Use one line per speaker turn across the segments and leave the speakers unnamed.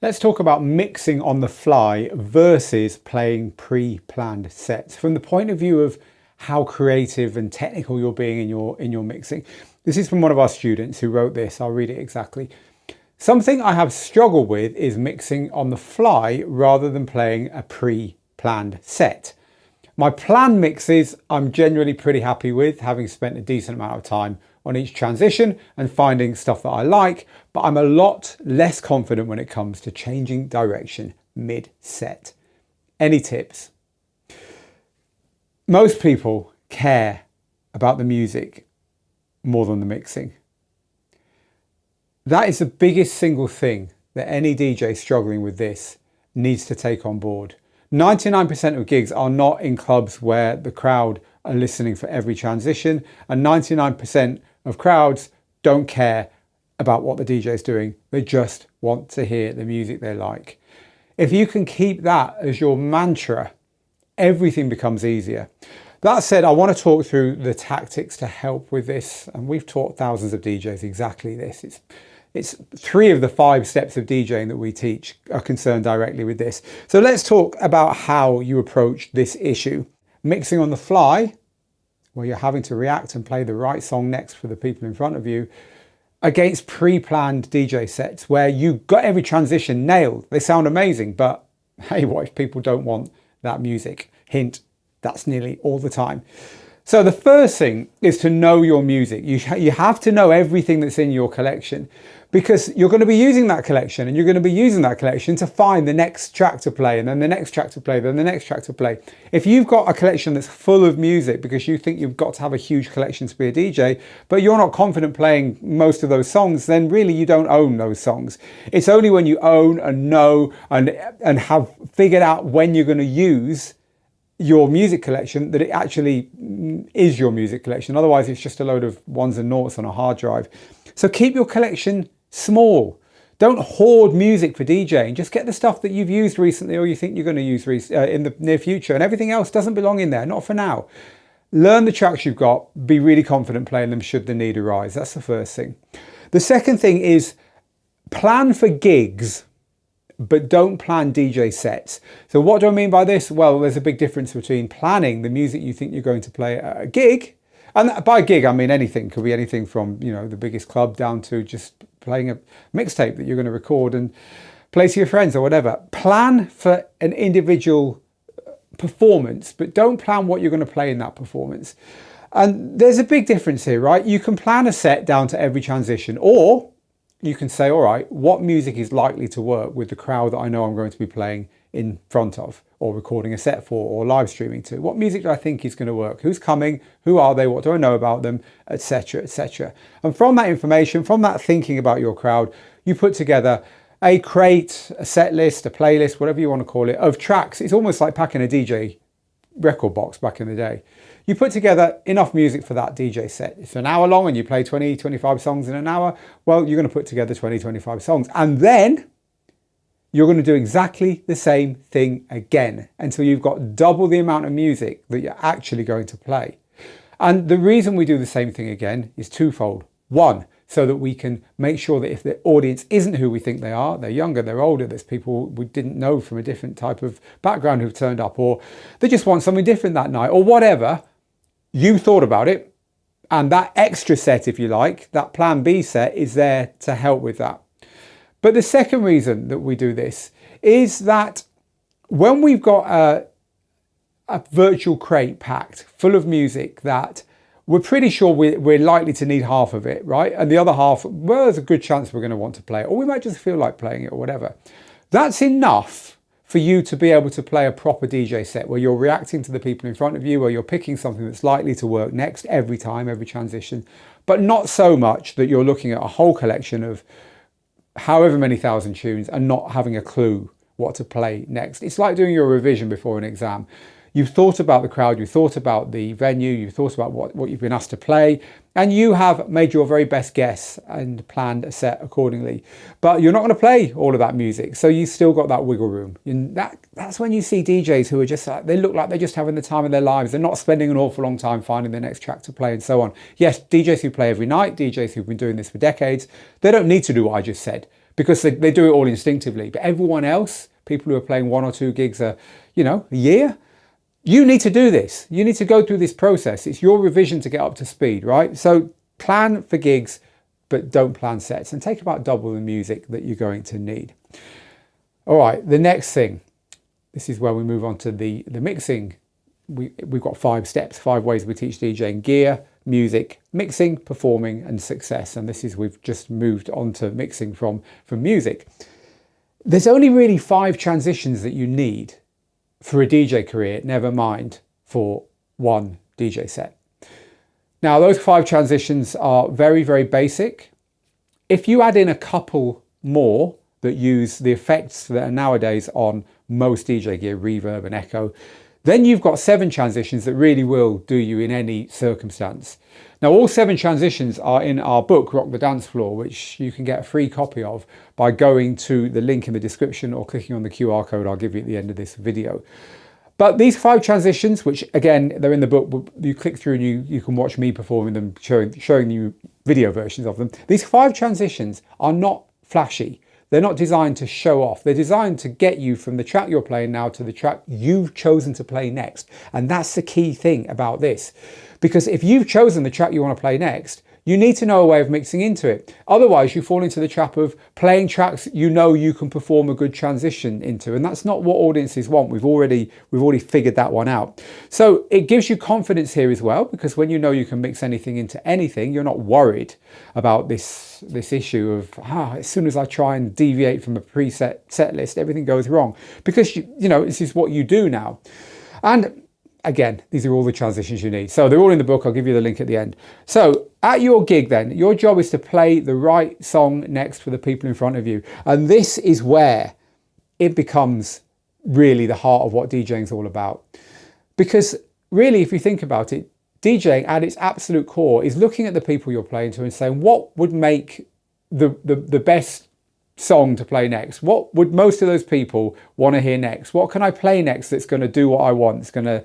Let's talk about mixing on the fly versus playing pre-planned sets. From the point of view of how creative and technical you're being in your mixing. This is from one of our students who wrote this. I'll read it exactly. Something I have struggled with is mixing on the fly rather than playing a pre-planned set. My planned mixes I'm generally pretty happy with, having spent a decent amount of time on each transition and finding stuff that I like, but I'm a lot less confident when it comes to changing direction mid-set. Any tips? Most people care about the music more than the mixing. That is the biggest single thing that any DJ struggling with this needs to take on board. 99% of gigs are not in clubs where the crowd are listening for every transition, and 99% of crowds don't care about what the DJ is doing. They just want to hear the music they like. If you can keep that as your mantra, everything becomes easier. That said, I want to talk through the tactics to help with this, and we've taught thousands of DJs exactly this. It's 3 of the 5 steps of DJing that we teach are concerned directly with this. So let's talk about how you approach this issue. Mixing on the fly, where you're having to react and play the right song next for the people in front of you, against pre-planned DJ sets where you got every transition nailed. They sound amazing, but hey, what if people don't want that music? Hint, that's nearly all the time. So the first thing is to know your music. You have to know everything that's in your collection, because you're going to be using that collection and you're going to be using that collection to find the next track to play, and then the next track to play, then the next track to play. If you've got a collection that's full of music because you think you've got to have a huge collection to be a DJ, but you're not confident playing most of those songs, then really you don't own those songs. It's only when you own and know and have figured out when you're going to use your music collection that it actually is your music collection. Otherwise, it's just a load of ones and noughts on a hard drive. So keep your collection small. Don't hoard music for DJing. Just get the stuff that you've used recently or you think you're going to use in the near future, and everything else doesn't belong in there, not for now. Learn the tracks you've got, be really confident playing them should the need arise. That's the first thing. The second thing is plan for gigs, but don't plan DJ sets. So what do I mean by this? Well, there's a big difference between planning the music you think you're going to play at a gig, and by gig I mean anything. Could be anything from, you know, the biggest club down to just playing a mixtape that you're going to record and play to your friends or whatever. Plan for an individual performance, but don't plan what you're going to play in that performance. And there's a big difference here, right? You can plan a set down to every transition, or you can say, all right, what music is likely to work with the crowd that I know I'm going to be playing in front of, or recording a set for, or live streaming to? What music do I think is going to work? Who's coming? Who are they? What do I know about them? Etc, etc. And from that information, from that thinking about your crowd, you put together a crate, a set list, a playlist, whatever you want to call it, of tracks. It's almost like packing a DJ record box back in the day. You put together enough music for that DJ set. It's an hour long and you play 20, 25 songs in an hour. Well, you're going to put together 20, 25 songs. And then you're going to do exactly the same thing again until you've got double the amount of music that you're actually going to play. And the reason we do the same thing again is twofold. One, so that we can make sure that if the audience isn't who we think they are, they're younger, they're older, there's people we didn't know from a different type of background who've turned up, or they just want something different that night, or whatever, you thought about it, and that extra set, if you like, that plan B set is there to help with that. But the second reason that we do this is that when we've got a virtual crate packed full of music that we're pretty sure we're likely to need half of it, right? And the other half, well, there's a good chance we're going to want to play it, or we might just feel like playing it or whatever. That's enough for you to be able to play a proper DJ set where you're reacting to the people in front of you, where you're picking something that's likely to work next every time, every transition, but not so much that you're looking at a whole collection of however many thousand tunes and not having a clue what to play next. It's like doing your revision before an exam. You've thought about the crowd, you've thought about the venue, you've thought about what you've been asked to play, and you have made your very best guess and planned a set accordingly. But you're not going to play all of that music, so you've still got that wiggle room. And that's when you see DJs who are just like, they look like they're just having the time of their lives. They're not spending an awful long time finding the next track to play and so on. Yes, DJs who play every night, DJs who've been doing this for decades, they don't need to do what I just said. because they do it all instinctively. But everyone else, people who are playing 1 or 2 gigs a year, you need to do this. You need to go through this process. It's your revision to get up to speed, right? So plan for gigs, but don't plan sets, and take about double the music that you're going to need. All right, the next thing, this is where we move on to the mixing. We've got 5 steps, 5 ways we teach DJing: gear, music, mixing, performing, and success. And this is, we've just moved on to mixing from music. There's only really 5 transitions that you need for a DJ career, never mind for one DJ set. Now, those 5 transitions are very, very basic. If you add in a couple more that use the effects that are nowadays on most DJ gear, reverb and echo, then you've got 7 transitions that really will do you in any circumstance. Now, all 7 transitions are in our book, Rock the Dance Floor, which you can get a free copy of by going to the link in the description or clicking on the QR code I'll give you at the end of this video. But these 5 transitions, which again, they're in the book, you click through and you can watch me performing them, showing you video versions of them. These 5 transitions are not flashy. They're not designed to show off. They're designed to get you from the track you're playing now to the track you've chosen to play next. And that's the key thing about this. Because if you've chosen the track you want to play next, you need to know a way of mixing into it. Otherwise, you fall into the trap of playing tracks you know you can perform a good transition into. And that's not what audiences want. We've already figured that one out. So it gives you confidence here as well, because when you know you can mix anything into anything, you're not worried about this issue of, as soon as I try and deviate from a preset set list, everything goes wrong. Because, this is what you do now. And again, these are all the transitions you need. So they're all in the book. I'll give you the link at the end. So at your gig then, your job is to play the right song next for the people in front of you. And this is where it becomes really the heart of what DJing is all about. Because really, if you think about it, DJing at its absolute core is looking at the people you're playing to and saying, what would make the best song to play next? What would most of those people want to hear next? What can I play next that's going to do what I want? It's going to,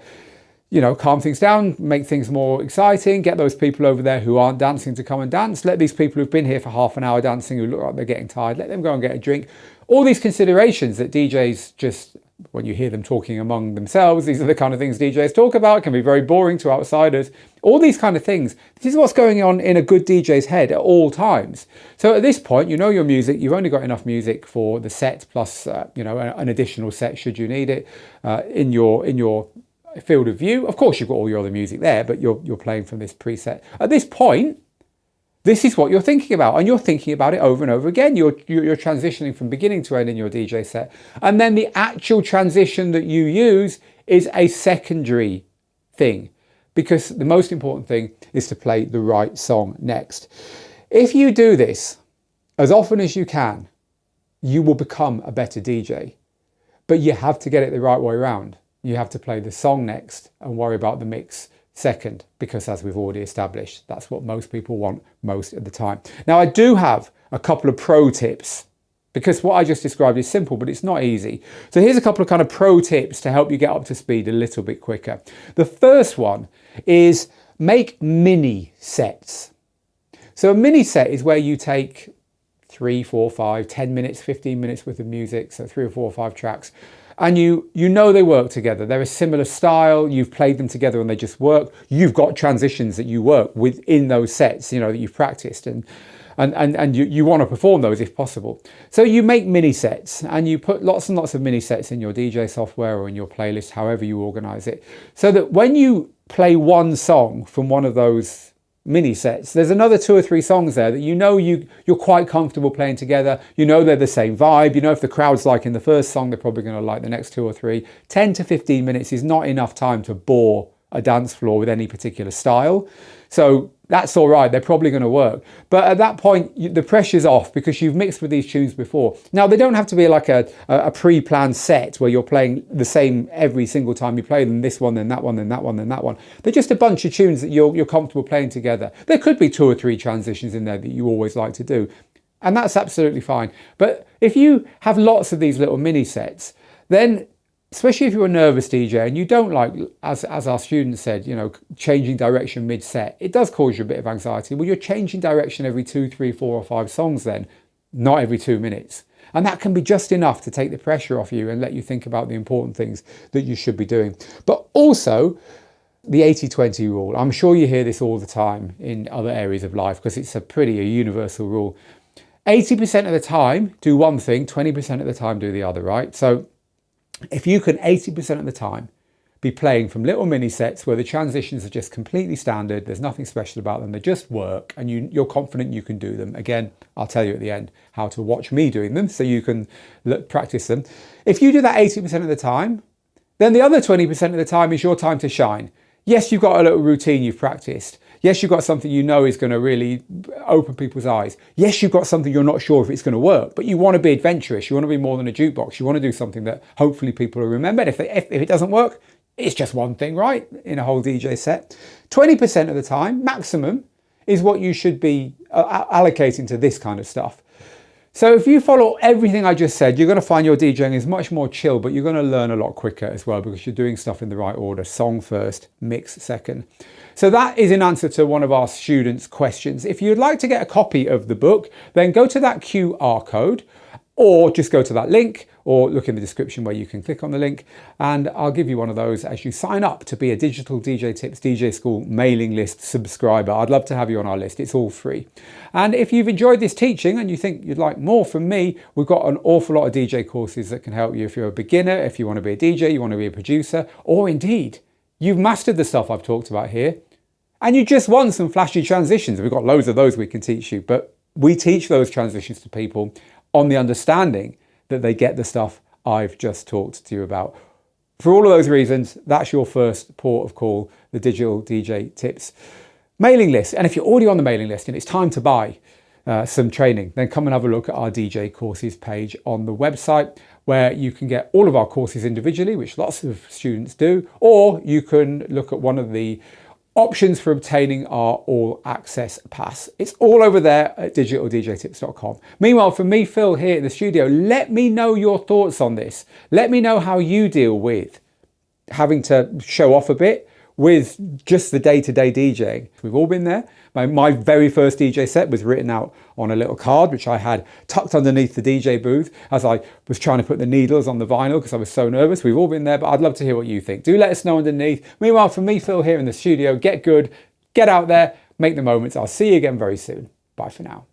calm things down, make things more exciting, get those people over there who aren't dancing to come and dance. Let these people who've been here for half an hour dancing, who look like they're getting tired, let them go and get a drink. All these considerations that DJs just, when you hear them talking among themselves, these are the kind of things DJs talk about. It can be very boring to outsiders. All these kind of things. This is what's going on in a good DJ's head at all times. So at this point, you know your music. You've only got enough music for the set plus, an additional set should you need it in your field of view. Of course, you've got all your other music there, but you're playing from this preset. At this point, this is what you're thinking about, and you're thinking about it over and over again. You're transitioning from beginning to end in your DJ set. And then the actual transition that you use is a secondary thing, because the most important thing is to play the right song next. If you do this as often as you can, you will become a better DJ. But you have to get it the right way around. You have to play the song next and worry about the mix second, because as we've already established, that's what most people want most of the time. Now, I do have a couple of pro tips, because what I just described is simple, but it's not easy. So here's a couple of kind of pro tips to help you get up to speed a little bit quicker. The first one is make mini sets. So a mini set is where you take 3, 4, 5, 10 minutes, 15 minutes worth of music, so 3 or 4 or 5 tracks, and you know they work together. They're a similar style. You've played them together and they just work. You've got transitions that you work within those sets, that you've practiced, and you want to perform those if possible. So you make mini sets, and you put lots and lots of mini sets in your DJ software or in your playlist, however you organize it, so that when you play one song from one of those mini sets, there's another 2 or 3 songs there that you're quite comfortable playing together. They're the same vibe. If the crowd's liking the first song, they're probably going to like the next 2 or 3. 10 to 15 minutes is not enough time to bore a dance floor with any particular style. So that's all right. They're probably going to work. But at that point, the pressure's off, because you've mixed with these tunes before. Now, they don't have to be like a pre-planned set where you're playing the same every single time you play them. This one, then that one, then that one, then that one. They're just a bunch of tunes that you're comfortable playing together. There could be 2 or 3 transitions in there that you always like to do, and that's absolutely fine. But if you have lots of these little mini sets, then, especially if you're a nervous DJ and you don't like, as our student said, changing direction mid-set, it does cause you a bit of anxiety. Well, you're changing direction every 2, 3, 4 or 5 songs then. not every 2 minutes. And that can be just enough to take the pressure off you and let you think about the important things that you should be doing. But also the 80-20 rule. I'm sure you hear this all the time in other areas of life because it's a universal rule. 80% of the time do one thing, 20% of the time do the other, right? So if you can 80% of the time be playing from little mini sets where the transitions are just completely standard, there's nothing special about them, they just work, and you're confident you can do them. Again, I'll tell you at the end how to watch me doing them so you can practice them. If you do that 80% of the time, then the other 20% of the time is your time to shine. Yes, you've got a little routine you've practiced. Yes, you've got something you know is going to really open people's eyes. Yes, you've got something you're not sure if it's going to work, but you want to be adventurous. You want to be more than a jukebox. You want to do something that hopefully people will remember. If it doesn't work, it's just one thing, right? In a whole DJ set. 20% of the time, maximum, is what you should be allocating to this kind of stuff. So if you follow everything I just said, you're going to find your DJing is much more chill, but you're going to learn a lot quicker as well because you're doing stuff in the right order. Song first, mix second. So that is in answer to one of our students' questions. If you'd like to get a copy of the book, then go to that QR code or just go to that link or look in the description where you can click on the link and I'll give you one of those as you sign up to be a Digital DJ Tips DJ School mailing list subscriber. I'd love to have you on our list. It's all free. And if you've enjoyed this teaching and you think you'd like more from me, we've got an awful lot of DJ courses that can help you if you're a beginner, if you want to be a DJ, you want to be a producer, or indeed, you've mastered the stuff I've talked about here and you just want some flashy transitions. We've got loads of those we can teach you, but we teach those transitions to people on the understanding that they get the stuff I've just talked to you about. For all of those reasons, that's your first port of call, the Digital DJ Tips mailing list. And if you're already on the mailing list and it's time to buy some training, then come and have a look at our DJ courses page on the website where you can get all of our courses individually, which lots of students do, or you can look at one of the options for obtaining our all access pass. It's all over there at digitaldjtips.com. Meanwhile, for me, Phil, here in the studio, let me know your thoughts on this. Let me know how you deal with having to show off a bit with just the day-to-day DJing. We've all been there. My very first DJ set was written out on a little card, which I had tucked underneath the DJ booth as I was trying to put the needles on the vinyl because I was so nervous. We've all been there, but I'd love to hear what you think. Do let us know underneath. Meanwhile, from me, Phil, here in the studio, get good, get out there, make the moments. I'll see you again very soon. Bye for now.